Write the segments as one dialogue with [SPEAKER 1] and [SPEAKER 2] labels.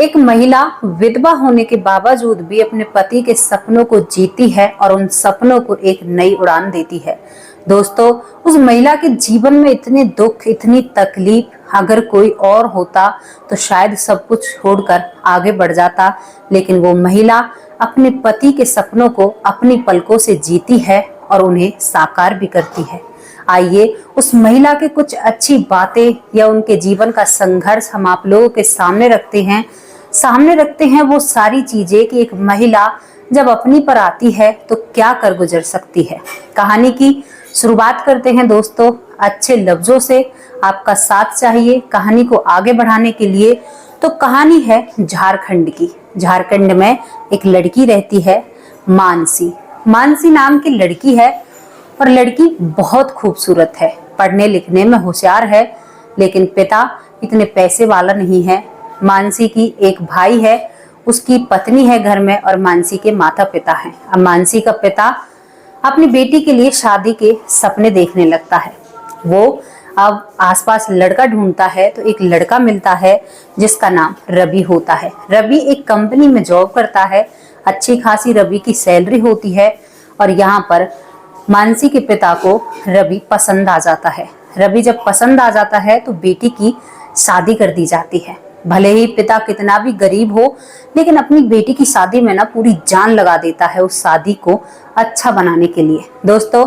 [SPEAKER 1] एक महिला विधवा होने के बावजूद भी अपने पति के सपनों को जीती है और उन सपनों को एक नई उड़ान देती है। दोस्तों, उस महिला के जीवन में इतने दुख, इतनी तकलीफ, अगर कोई और होता तो शायद सब कुछ छोड़कर आगे बढ़ जाता, लेकिन वो महिला अपने पति के सपनों को अपनी पलकों से जीती है और उन्हें साकार भी करती है। आइए उस महिला के कुछ अच्छी बातें या उनके जीवन का संघर्ष हम आप लोगों के सामने रखते हैं वो सारी चीजें कि एक महिला जब अपनी पर आती है तो क्या कर गुजर सकती है। कहानी की शुरुआत करते हैं दोस्तों अच्छे लफ्जों से। आपका साथ चाहिए कहानी को आगे बढ़ाने के लिए। तो कहानी है झारखंड की। झारखंड में एक लड़की रहती है, मानसी। मानसी नाम की लड़की है और लड़की बहुत खूबसूरत है, पढ़ने लिखने में होशियार है, लेकिन पिता इतने पैसे वाला नहीं है। मानसी की एक भाई है, उसकी पत्नी है घर में और मानसी के माता पिता हैं। अब मानसी का पिता अपनी बेटी के लिए शादी के सपने देखने लगता है। वो अब आसपास लड़का ढूंढता है तो एक लड़का मिलता है जिसका नाम रवि होता है। रवि एक कंपनी में जॉब करता है, अच्छी खासी रवि की सैलरी होती है और यहाँ पर मानसी के पिता को रवि पसंद आ जाता है। रवि जब पसंद आ जाता है तो बेटी की शादी कर दी जाती है। भले ही पिता कितना भी गरीब हो, लेकिन अपनी बेटी की शादी में ना पूरी जान लगा देता है उस शादी को अच्छा बनाने के लिए। दोस्तों,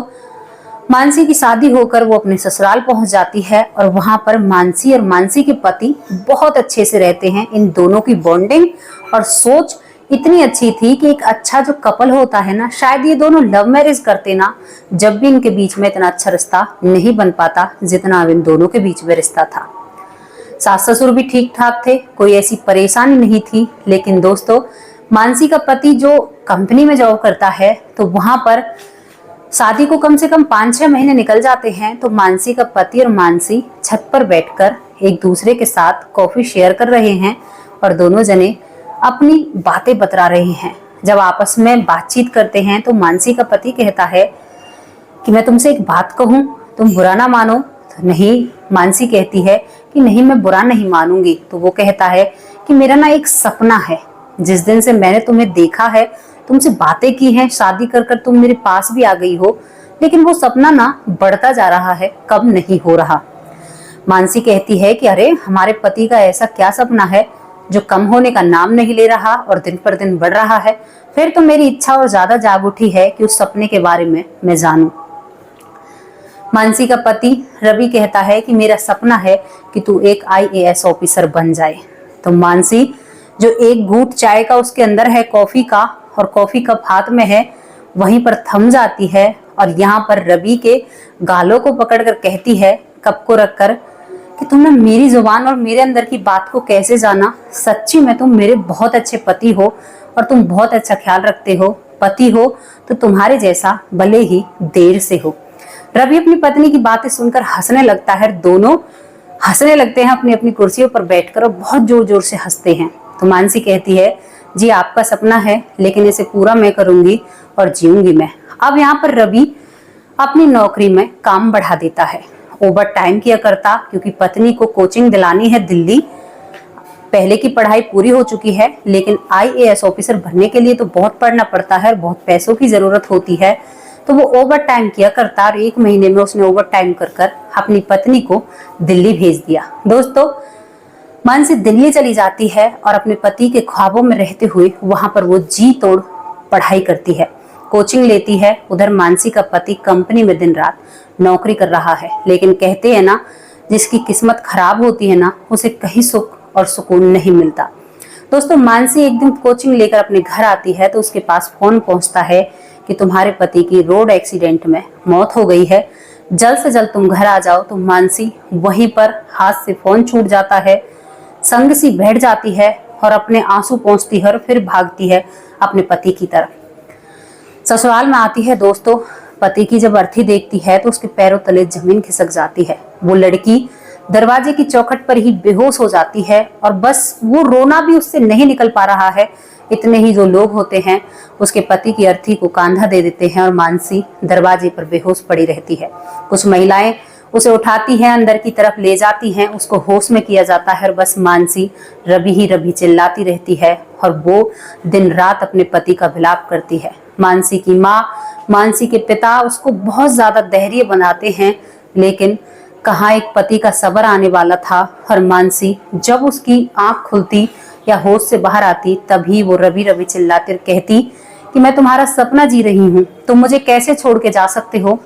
[SPEAKER 1] मानसी की शादी होकर वो अपने ससुराल पहुंच जाती है और वहां पर मानसी और मानसी के पति बहुत अच्छे से रहते हैं। इन दोनों की बॉन्डिंग और सोच इतनी अच्छी थी कि एक अच्छा जो कपल होता है ना, शायद ये दोनों लव मैरिज करते ना, जब भी इनके बीच में इतना अच्छा रिश्ता नहीं बन पाता जितना अब इन दोनों के बीच में रिश्ता था। सास ससुर भी ठीक ठाक थे, कोई ऐसी परेशानी नहीं थी। लेकिन दोस्तों, मानसी का पति जो कंपनी में जॉब करता है तो वहां पर शादी को कम से कम 5-6 महीने निकल जाते हैं। तो मानसी का पति और मानसी छत पर बैठकर एक दूसरे के साथ कॉफी शेयर कर रहे हैं और दोनों जने अपनी बातें बतरा रहे हैं। जब आपस में बातचीत करते हैं तो मानसी का पति कहता है कि मैं तुमसे एक बात कहूं, तुम बुरा ना मानो। तो नहीं, मानसी कहती है कि नहीं, मैं बुरा नहीं मानूंगी। तो वो कहता है कि मेरा ना एक सपना है, जिस दिन से मैंने तुम्हें देखा है, तुमसे बातें की हैं, शादी कर कर तुम मेरे पास भी आ गई हो, लेकिन वो सपना ना बढ़ता जा रहा है, कब नहीं हो रहा। मानसी कहती है कि अरे, हमारे पति का ऐसा क्या सपना है जो कम होने का नाम नहीं ले रहा और दिन पर दिन बढ़ रहा है। फिर तो मेरी इच्छा और ज्यादा जाग उठी है कि उस सपने के बारे में मैं जानूं। मानसी का पति रवि कहता है कि मेरा सपना है कि तू एक IAS ऑफिसर बन जाए। तो मानसी जो एक घूंट चाय का उसके अंदर है कॉफी का और कॉफी कप हाथ में है, वहीं पर थम जाती है और यहाँ पर रवि के गालों को पकड़कर कहती है कप को रखकर कि तुमने मेरी जुबान और मेरे अंदर की बात को कैसे जाना। सच्ची में तुम मेरे बहुत अच्छे पति हो और तुम बहुत अच्छा ख्याल रखते हो। पति हो तो तुम्हारे जैसा भले ही देर से हो। रवि अपनी पत्नी की बातें सुनकर हंसने लगता है। दोनों हंसने लगते हैं अपनी अपनी कुर्सियों पर बैठकर और बहुत जोर जोर से हंसते हैं। तो मानसी कहती है जी, आपका सपना है, लेकिन इसे पूरा मैं करूंगी और जीऊंगी मैं। अब यहाँ पर रवि अपनी नौकरी में काम बढ़ा देता है, ओवर टाइम किया करता, क्योंकि पत्नी को कोचिंग दिलानी है दिल्ली। पहले की पढ़ाई पूरी हो चुकी है, लेकिन IAS ऑफिसर बनने के लिए तो बहुत पढ़ना पड़ता है, बहुत पैसों की जरूरत होती है। तो वो ओवर टाइम किया करता और 1 महीने में उसने ओवर टाइम कर कर अपनी पत्नी को दिल्ली भेज दिया। दोस्तों, मानसी दिल्ली चली जाती है और अपने पति के ख्वाबों में रहते हुए वहां पर वो जी तोड़ पढ़ाई करती है, कोचिंग लेती है। उधर मानसी का पति कंपनी में दिन रात नौकरी कर रहा है, लेकिन कहते हैं ना, जिसकी किस्मत खराब होती है ना, उसे कहीं सुख और सुकून नहीं मिलता। दोस्तों, मानसी एक दिन कोचिंग लेकर अपने घर आती है तो उसके पास फोन पहुंचता है कि तुम्हारे पति की रोड एक्सीडेंट में मौत हो गई है, जल्द से जल्द तुम घर आ जाओ। तो मानसी वहीं पर हाथ से फोन छूट जाता है, संग सी बैठ जाती है और अपने आंसू पोंछती है और फिर भागती है अपने पति की तरफ। ससुराल में आती है दोस्तों, पति की जब अर्थी देखती है तो उसके पैरों तले जमीन खिसक जाती है। वो लड़की दरवाजे की चौखट पर ही बेहोश हो जाती है और बस वो रोना भी उससे नहीं निकल पा रहा है। इतने ही जो लोग होते हैं उसके पति की अर्थी को कांधा दे देते हैं और मानसी दरवाजे पर बेहोश पड़ी रहती है। कुछ महिलाएं उसे उठाती हैं, अंदर की तरफ ले जाती हैं, उसको होश में किया जाता है और बस मानसी रवि ही रवि चिल्लाती रहती है और वो दिन रात अपने पति का विलाप करती है। मानसी की माँ, मानसी के पिता उसको बहुत ज्यादा धैर्य बनाते हैं, लेकिन कहाँ एक पति का सब्र आने वाला था और मानसी जब उसकी आंख खुलती या होश से बाहर आती तभी वो रवि रवि चिल्लाती कहती कि मैं तुम्हारा सपना जी रही हूँ, तुम मुझे कैसे छोड़ के जा सकते हो।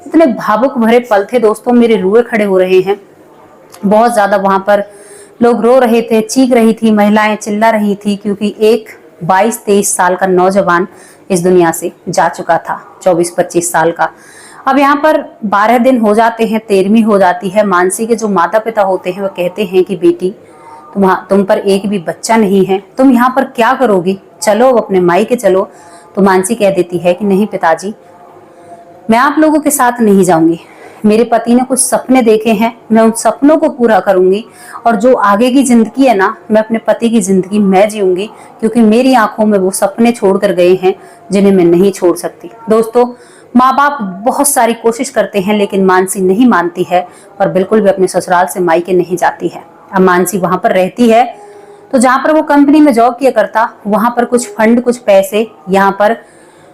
[SPEAKER 1] इतने भावुक भरे पल थे दोस्तों, मेरे रुए खड़े हो रहे हैं। बहुत ज्यादा वहां पर लोग रो रहे थे, चीख रही थी, महिलाएं चिल्ला रही थी, क्योंकि एक 22-23 साल का नौजवान इस दुनिया से जा चुका था, 24-25 साल का। अब यहाँ पर 12 दिन हो जाते हैं, 13वीं हो जाती है। मानसी के जो माता पिता होते हैं वो कहते हैं कि बेटी तुम पर एक भी बच्चा नहीं है, तुम यहाँ पर क्या करोगी, चलो अपने मायके चलो। तो मानसी कह देती है कि नहीं पिताजी, मैं आप लोगों के साथ नहीं जाऊंगी। मेरे पति ने कुछ सपने देखे हैं, मैं उन सपनों को पूरा करूंगी और जो आगे की जिंदगी है ना, मैं अपने पति की जिंदगी मैं जीऊंगी, क्योंकि मेरी आंखों में वो सपने छोड़ कर गए हैं जिन्हें मैं नहीं छोड़ सकती। दोस्तों, माँ बाप बहुत सारी कोशिश करते हैं लेकिन मानसी नहीं मानती है और बिल्कुल भी अपने ससुराल से मायके नहीं जाती है। अब मानसी वहां पर रहती है तो जहां पर वो कंपनी में जॉब किया करता, वहां पर कुछ फंड, कुछ पैसे यहाँ पर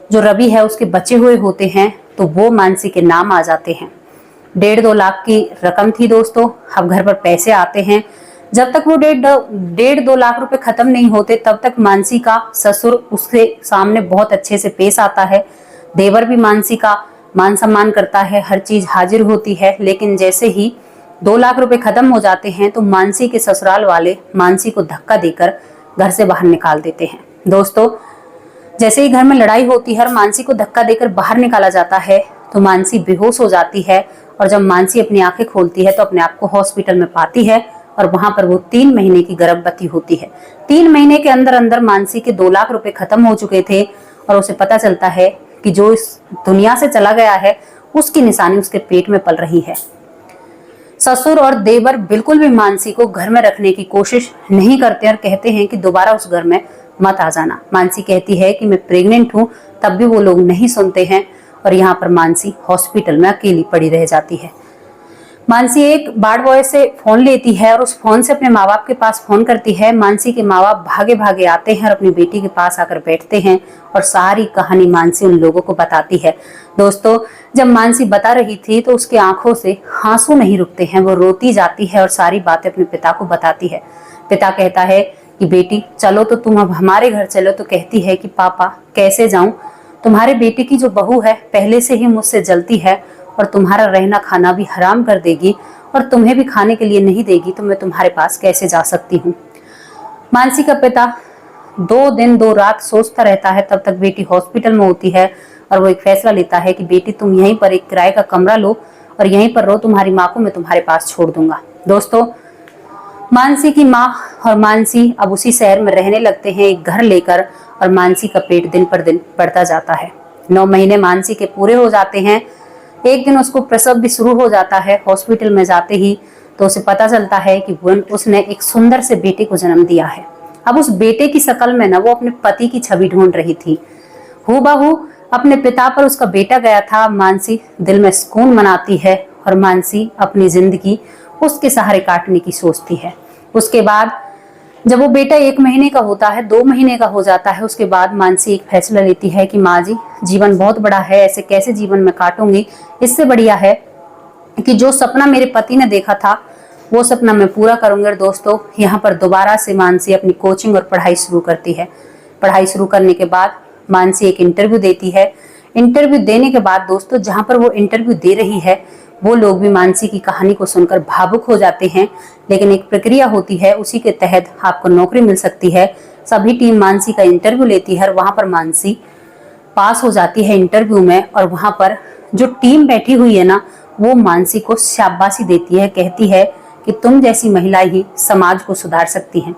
[SPEAKER 1] जो रवि है उसके बचे हुए होते हैं, तो वो मानसी के नाम आ जाते हैं। 1.5-2 लाख की रकम थी दोस्तों। अब घर पर पैसे आते हैं, जब तक वो 1.5-2 लाख रुपए खत्म नहीं होते तब तक मानसी का ससुर उसके सामने बहुत अच्छे से पेश आता है। देवर भी मानसी का मान सम्मान करता है, हर चीज हाजिर होती है। लेकिन जैसे ही 2 लाख रुपए खत्म हो जाते हैं तो मानसी के ससुराल वाले मानसी को धक्का देकर घर से बाहर निकाल देते हैं। दोस्तों, जैसे ही घर में लड़ाई होती है और मानसी को धक्का देकर बाहर निकाला जाता है तो मानसी बेहोश हो जाती है और जब मानसी अपनी आंखें खोलती है तो अपने आप को हॉस्पिटल में पाती है और वहां पर वो 3 महीने की गर्भवती होती है। 3 महीने के अंदर अंदर मानसी के 2 लाख रुपए खत्म हो चुके थे और उसे पता चलता है कि जो इस दुनिया से चला गया है उसकी निशानी उसके पेट में पल रही है। ससुर और देवर बिल्कुल भी मानसी को घर में रखने की कोशिश नहीं करते और कहते हैं कि दोबारा उस घर में मत आ जाना। मानसी कहती है कि मैं प्रेग्नेंट हूं, तब भी वो लोग नहीं सुनते हैं और यहाँ पर मानसी हॉस्पिटल में अकेली पड़ी रह जाती है। मानसी एक वार्ड बॉय से फोन लेती है और उस फोन से अपने माँ बाप के पास फोन करती है। मानसी के माँ बाप भागे भागे आते हैं और अपनी बेटी के पास आकर बैठते हैं और सारी कहानी मानसी उन लोगों को बताती है। दोस्तों, जब मानसी बता रही थी तो उसकी आंखों से आंसू नहीं रुकते हैं, वो रोती जाती है और सारी बातें अपने पिता को बताती है। पिता कहता है कि बेटी चलो तो तुम अब हमारे घर चलो। तो कहती है कि पापा कैसे जाऊं, तुम्हारे बेटे की जो बहू है पहले से ही मुझसे जलती है और तुम्हारा रहना खाना भी हराम कर देगी और तुम्हें भी खाने के लिए नहीं देगी, तो मैं तुम्हारे पास कैसे जा सकती हूँ। मानसी का पिता 2 दिन 2 रात सोचता रहता है, तब तक बेटी हॉस्पिटल में होती है और वो एक फैसला लेता है कि बेटी तुम यहीं पर एक किराए का कमरा लो और यहीं पर रहो, तुम्हारी माँ को मैं तुम्हारे पास छोड़ दूंगा। दोस्तों, मानसी की माँ और मानसी अब उसी शहर में रहने लगते हैं एक घर लेकर और मानसी का पेट दिन पर दिन बढ़ता जाता है। 9 महीने मानसी के पूरे हो जाते हैं। एक दिन उसको प्रसव भी शुरू हो जाता है। हॉस्पिटल में जाते ही तो उसे पता चलता है कि उसने एक सुंदर से बेटे को जन्म दिया है। अब उस बेटे की शक्ल में ना वो अपने पति की छवि ढूंढ रही थी, हूबहू अपने पिता पर उसका बेटा गया था। मानसी दिल में सुकून मनाती है और मानसी अपनी जिंदगी उसके सहारे काटने की सोचती है। उसके बाद जब वो बेटा 1 महीने का होता है, 2 महीने का हो जाता है, उसके बाद मानसी एक फैसला लेती है कि माँ जी, जीवन बहुत बड़ा है, ऐसे कैसे जीवन में काटूंगी। इससे बढ़िया है कि जो सपना मेरे पति ने देखा था वो सपना मैं पूरा करूंगी। और दोस्तों, यहाँ पर दोबारा से मानसी अपनी कोचिंग और पढ़ाई शुरू करती है। पढ़ाई शुरू करने के बाद मानसी एक इंटरव्यू देती है। इंटरव्यू देने के बाद दोस्तों, जहां पर वो इंटरव्यू दे रही है वो लोग भी मानसी की कहानी को सुनकर भावुक हो जाते हैं। लेकिन एक प्रक्रिया होती है, उसी के तहत आपको नौकरी मिल सकती है। सभी टीम मानसी का इंटरव्यू लेती है और वहां पर मानसी पास हो जाती है इंटरव्यू में। और वहां पर जो टीम बैठी हुई है ना, वो मानसी को शाबाशी देती है, कहती है कि तुम जैसी महिला ही समाज को सुधार सकती हैं।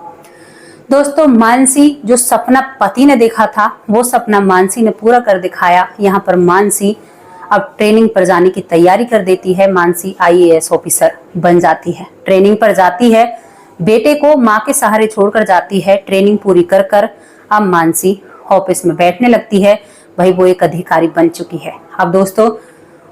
[SPEAKER 1] दोस्तों, मानसी जो सपना पति ने देखा था वो सपना मानसी ने पूरा कर दिखाया। यहाँ पर मानसी अब ट्रेनिंग पर जाने की तैयारी कर देती है। मानसी IAS ऑफिसर बन जाती है। ट्रेनिंग पर जाती है, बेटे को माँ के सहारे छोड़कर जाती है। ट्रेनिंग पूरी कर कर अब मानसी ऑफिस में बैठने लगती है। वही वो एक अधिकारी बन चुकी है। अब दोस्तों,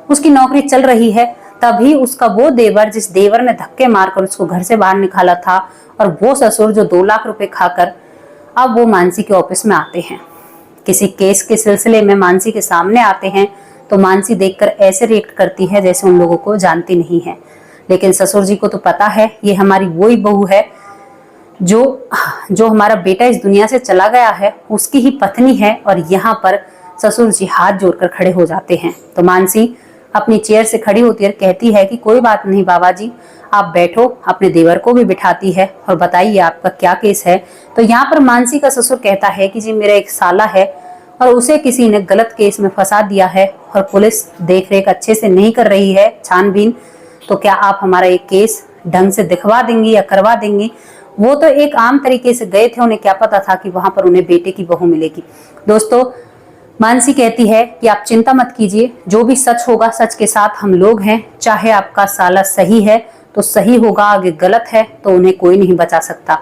[SPEAKER 1] उसकी नौकरी चल रही है। तभी उसका वो देवर, जिस देवर ने धक्के मारकर उसको घर से बाहर निकाला था, और वो ससुर जो 2 लाख रुपए खाकर अब वो मानसी के ऑफिस में आते हैं, किसी केस के सिलसिले में मानसी के सामने आते हैं, तो मानसी देखकर ऐसे रिएक्ट करती है जैसे उन लोगों को जानती नहीं है। लेकिन ससुर जी को तो पता है ये हमारी वही बहू है जो हमारा बेटा इस दुनिया से चला गया है, उसकी ही पत्नी है। और यहाँ पर ससुर जी हाथ जोड़कर खड़े हो जाते हैं। तो मानसी अपनी चेयर से खड़ी होती है, कहती है कि कोई बात नहीं बाबा जी, आप बैठो। अपने देवर को भी बिठाती है और बताइए आपका क्या केस है। तो यहाँ पर मानसी का ससुर कहता है कि जी मेरा एक साला है और उसे किसी ने गलत केस में फंसा दिया है और पुलिस देख रेख अच्छे से नहीं कर रही है, छानबीन। तो क्या आप हमारा एक केस ढंग से दिखवा देंगी या करवा देंगी? वो तो एक आम तरीके से गए थे, उन्हें क्या पता था कि वहां पर उन्हें बेटे की बहू मिलेगी। दोस्तों, मानसी कहती है कि आप चिंता मत कीजिए, जो भी सच होगा सच के साथ हम लोग हैं। चाहे आपका साला सही है तो सही होगा, आगे गलत है तो उन्हें कोई नहीं बचा सकता।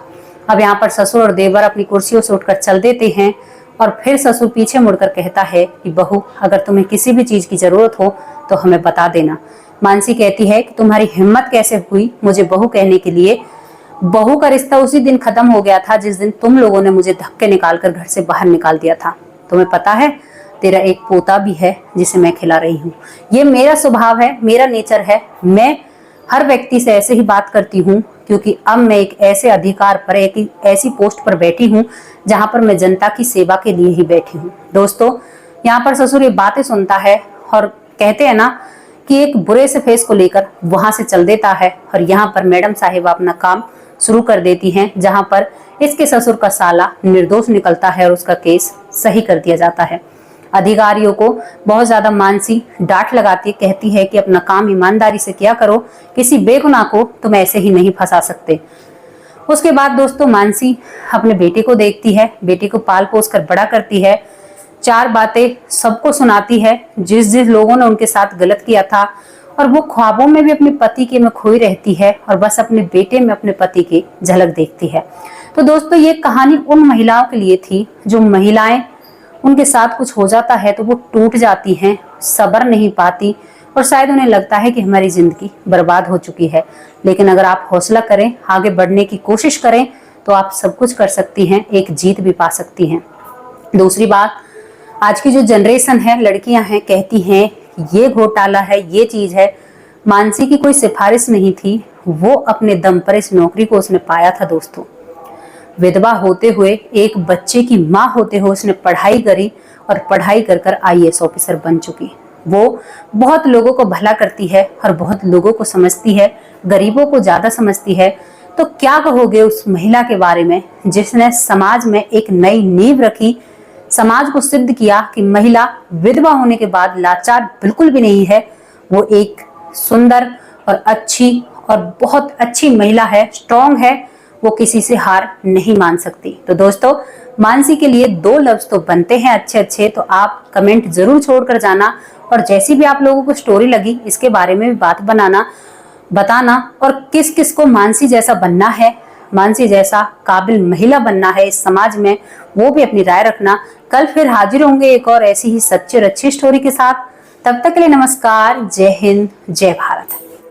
[SPEAKER 1] अब यहाँ पर ससुर और देवर अपनी कुर्सियों से उठकर चल देते हैं और फिर ससुर पीछे मुड़कर कहता है कि बहू, अगर तुम्हें किसी भी चीज की जरूरत हो तो हमें बता देना। मानसी कहती है कि तुम्हारी हिम्मत कैसे हुई मुझे बहू कहने के लिए? बहू का रिश्ता उसी दिन खत्म हो गया था जिस दिन तुम लोगों ने मुझे धक्के निकालकर घर से बाहर निकाल दिया था। तुम्हें पता है तेरा एक पोता भी है जिसे मैं खिला रही हूँ। ये मेरा स्वभाव है, मेरा नेचर है। मैं हर व्यक्ति से ऐसे ही बात करती हूँ क्योंकि अब मैं एक ऐसे अधिकार पर, एक ऐसी पोस्ट पर बैठी हूँ जहां पर मैं जनता की सेवा के लिए ही बैठी हूँ। दोस्तों, यहाँ पर ससुर ये बातें सुनता है और कहते हैं ना कि एक बुरे से फेस को लेकर वहां से चल देता है। और यहाँ पर मैडम साहिबा अपना काम शुरू कर देती हैं, जहां पर इसके ससुर का साला निर्दोष निकलता है और उसका केस सही कर दिया जाता है। अधिकारियों को बहुत ज्यादा मानसी डांट लगाती है, कहती है कि अपना काम ईमानदारी से किया करो, किसी बेगुनाह को तुम ऐसे ही नहीं फंसा सकते। उसके बाद दोस्तों, मानसी अपने बेटे को देखती है, बेटे को पाल पोस कर बड़ा करती है, 4 बातें सबको सुनाती है जिस जिस लोगों ने उनके साथ गलत किया था। और वो ख्वाबों में भी अपने पति के में खोई रहती है और बस अपने बेटे में अपने पति की झलक देखती है। तो दोस्तों, ये कहानी उन महिलाओं के लिए थी जो महिलाएं, उनके साथ कुछ हो जाता है तो वो टूट जाती हैं, सब्र नहीं पाती और शायद उन्हें लगता है कि हमारी जिंदगी बर्बाद हो चुकी है। लेकिन अगर आप हौसला करें, आगे बढ़ने की कोशिश करें तो आप सब कुछ कर सकती हैं, एक जीत भी पा सकती हैं। दूसरी बात, आज की जो जनरेशन है, लड़कियां हैं, कहती हैं ये घोटाला है, ये चीज है। मानसी की कोई सिफारिश नहीं थी, वो अपने दम पर इस नौकरी को उसने पाया था। दोस्तों, विधवा होते हुए, एक बच्चे की माँ होते हुए उसने पढ़ाई करी और पढ़ाई कर कर IAS ऑफिसर बन चुकी। वो बहुत लोगों को भला करती है और बहुत लोगों को समझती है, गरीबों को ज्यादा समझती है। तो क्या कहोगे उस महिला के बारे में जिसने समाज में एक नई नींव रखी, समाज को सिद्ध किया कि महिला विधवा होने के बाद लाचार बिल्कुल भी नहीं है, वो एक सुंदर और अच्छी और बहुत अच्छी महिला है, स्ट्रॉन्ग है, वो किसी से हार नहीं मान सकती। तो दोस्तों, मानसी के लिए 2 लफ्ज तो बनते हैं अच्छे अच्छे, तो आप कमेंट जरूर छोड़कर जाना और जैसी भी आप लोगों को स्टोरी लगी इसके बारे में भी बात बताना और किस किस को मानसी जैसा बनना है, मानसी जैसा काबिल महिला बनना है इस समाज में, वो भी अपनी राय रखना। कल फिर हाजिर होंगे एक और ऐसी ही सच्ची और अच्छी स्टोरी के साथ। तब तक के लिए नमस्कार, जय हिंद, जय भारत।